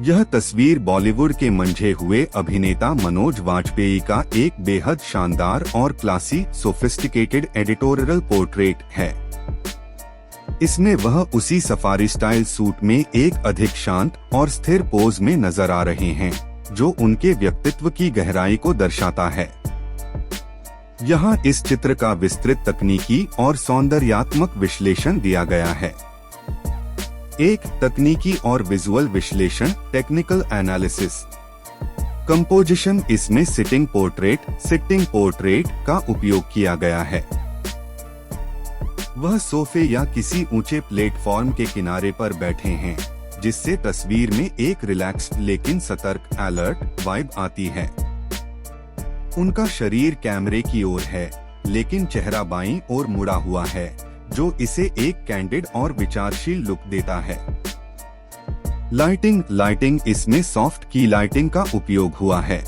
यह तस्वीर बॉलीवुड के मंझे हुए अभिनेता मनोज वाजपेयी का एक बेहद शानदार और क्लासी सोफिस्टिकेटेड एडिटोरियल पोर्ट्रेट है। इसमें वह उसी सफारी स्टाइल सूट में एक अधिक शांत और स्थिर पोज में नजर आ रहे हैं, जो उनके व्यक्तित्व की गहराई को दर्शाता है। यहाँ इस चित्र का विस्तृत तकनीकी और सौंदर्यात्मक विश्लेषण दिया गया है। एक तकनीकी और विजुअल विश्लेषण, टेक्निकल एनालिसिस। कंपोजिशन, इसमें सिटिंग पोर्ट्रेट का उपयोग किया गया है। वह सोफे या किसी ऊंचे प्लेटफॉर्म के किनारे पर बैठे हैं, जिससे तस्वीर में एक रिलैक्स्ड लेकिन सतर्क अलर्ट वाइब आती है। उनका शरीर कैमरे की ओर है, लेकिन चेहरा बाईं ओर मुड़ा हुआ है, जो इसे एक कैंडिड और विचारशील लुक देता है। लाइटिंग, इसमें सॉफ्ट की लाइटिंग का उपयोग हुआ है।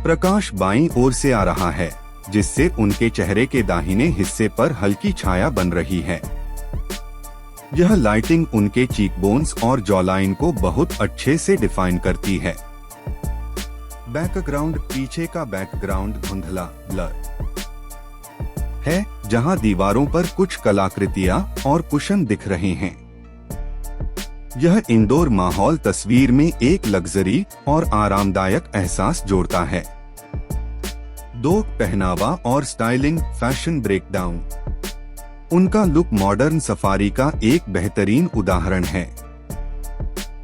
प्रकाश बाईं ओर से आ रहा है, जिससे उनके चेहरे के दाहिने हिस्से पर हल्की छाया बन रही है। यह लाइटिंग उनके चीकबोन्स और जॉलाइन को बहुत अच्छे से डिफाइन करती है। बैकग्राउंड, पीछे का बैकग्राउंड धुंधला ब्लर है, जहां दीवारों पर कुछ कलाकृतियां और कुशन दिख रहे हैं। यह इंडोर माहौल तस्वीर में एक लग्जरी और आरामदायक एहसास जोड़ता है। दो, पहनावा और स्टाइलिंग, फैशन ब्रेकडाउन। उनका लुक मॉडर्न सफारी का एक बेहतरीन उदाहरण है।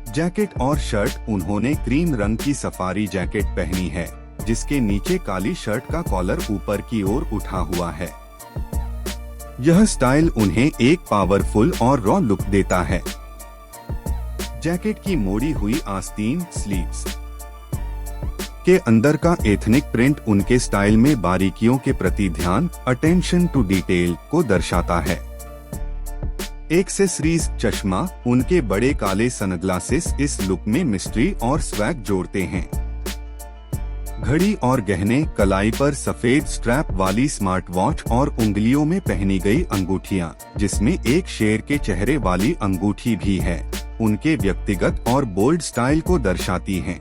जैकेट और शर्ट, उन्होंने क्रीम रंग की सफारी जैकेट पहनी है, जिसके नीचे काली शर्ट का कॉलर ऊपर की ओर उठा हुआ है। यह स्टाइल उन्हें एक पावरफुल और रॉ लुक देता है। जैकेट की मोड़ी हुई आस्तीन, स्लीव्स के अंदर का एथनिक प्रिंट उनके स्टाइल में बारीकियों के प्रति ध्यान, अटेंशन टू डिटेल को दर्शाता है। एक्सेसरीज, चश्मा, उनके बड़े काले सनग्लासेस इस लुक में मिस्ट्री और स्वैग जोड़ते हैं। घड़ी और गहने, कलाई पर सफेद स्ट्रैप वाली स्मार्ट वॉच और उंगलियों में पहनी गई अंगूठियां, जिसमें एक शेर के चेहरे वाली अंगूठी भी है, उनके व्यक्तिगत और बोल्ड स्टाइल को दर्शाती हैं।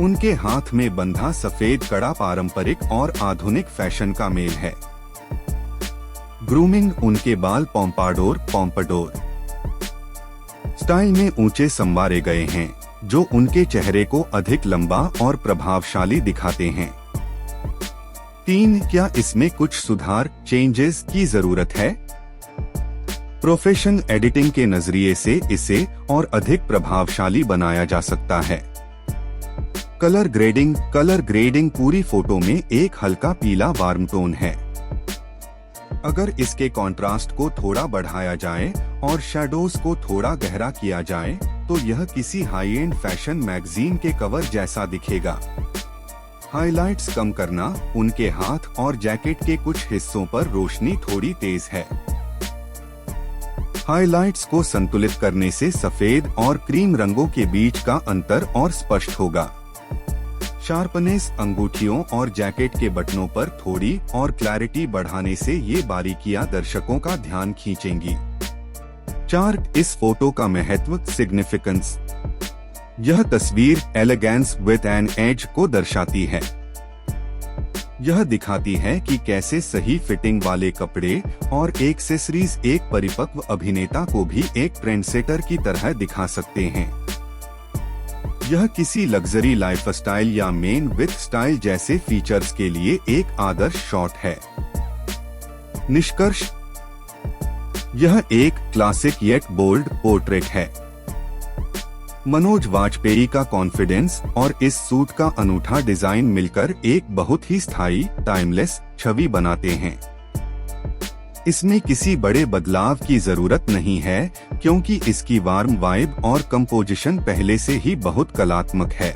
उनके हाथ में बंधा सफेद कड़ा पारंपरिक और आधुनिक फैशन का मेल है। ग्रूमिंग, उनके बाल पोम्पाडोर स्टाइल में ऊंचे संवारे गए हैं, जो उनके चेहरे को अधिक लंबा और प्रभावशाली दिखाते हैं। 3, क्या इसमें कुछ सुधार, चेंजेस की जरूरत है? प्रोफेशनल एडिटिंग के नजरिए से इसे और अधिक प्रभावशाली बनाया जा सकता है। कलर ग्रेडिंग पूरी फोटो में एक हल्का पीला वार्म टोन है। अगर इसके कंट्रास्ट को थोड़ा बढ़ाया जाए और शैडोज को थोड़ा गहरा किया जाए, तो यह किसी हाई एंड फैशन मैगजीन के कवर जैसा दिखेगा। हाइलाइट्स कम करना, उनके हाथ और जैकेट के कुछ हिस्सों पर रोशनी थोड़ी तेज है। हाइलाइट्स को संतुलित करने से सफेद और क्रीम रंगों के बीच का अंतर और स्पष्ट होगा। शार्पनेस, अंगूठियों और जैकेट के बटनों पर थोड़ी और क्लैरिटी बढ़ाने से ये बारीकियां दर्शकों का ध्यान खींचेंगी। 4, इस फोटो का महत्व, सिग्निफिकेंस। यह तस्वीर एलिगेंस विद एन एज को दर्शाती है। यह दिखाती है कि कैसे सही फिटिंग वाले कपड़े और एक्सेसरीज एक परिपक्व अभिनेता को भी एक ट्रेंडसेटर की तरह दिखा सकते हैं। यह किसी लग्जरी लाइफस्टाइल या मेन विथ स्टाइल जैसे फीचर्स के लिए एक आदर्श शॉट है। निष्कर्ष, यह एक क्लासिक येट बोल्ड पोर्ट्रेट है। मनोज वाजपेयी का कॉन्फिडेंस और इस सूट का अनूठा डिजाइन मिलकर एक बहुत ही स्थायी, टाइमलेस छवि बनाते हैं। इसमें किसी बड़े बदलाव की जरूरत नहीं है, क्योंकि इसकी वार्म वाइब और कंपोजिशन पहले से ही बहुत कलात्मक है।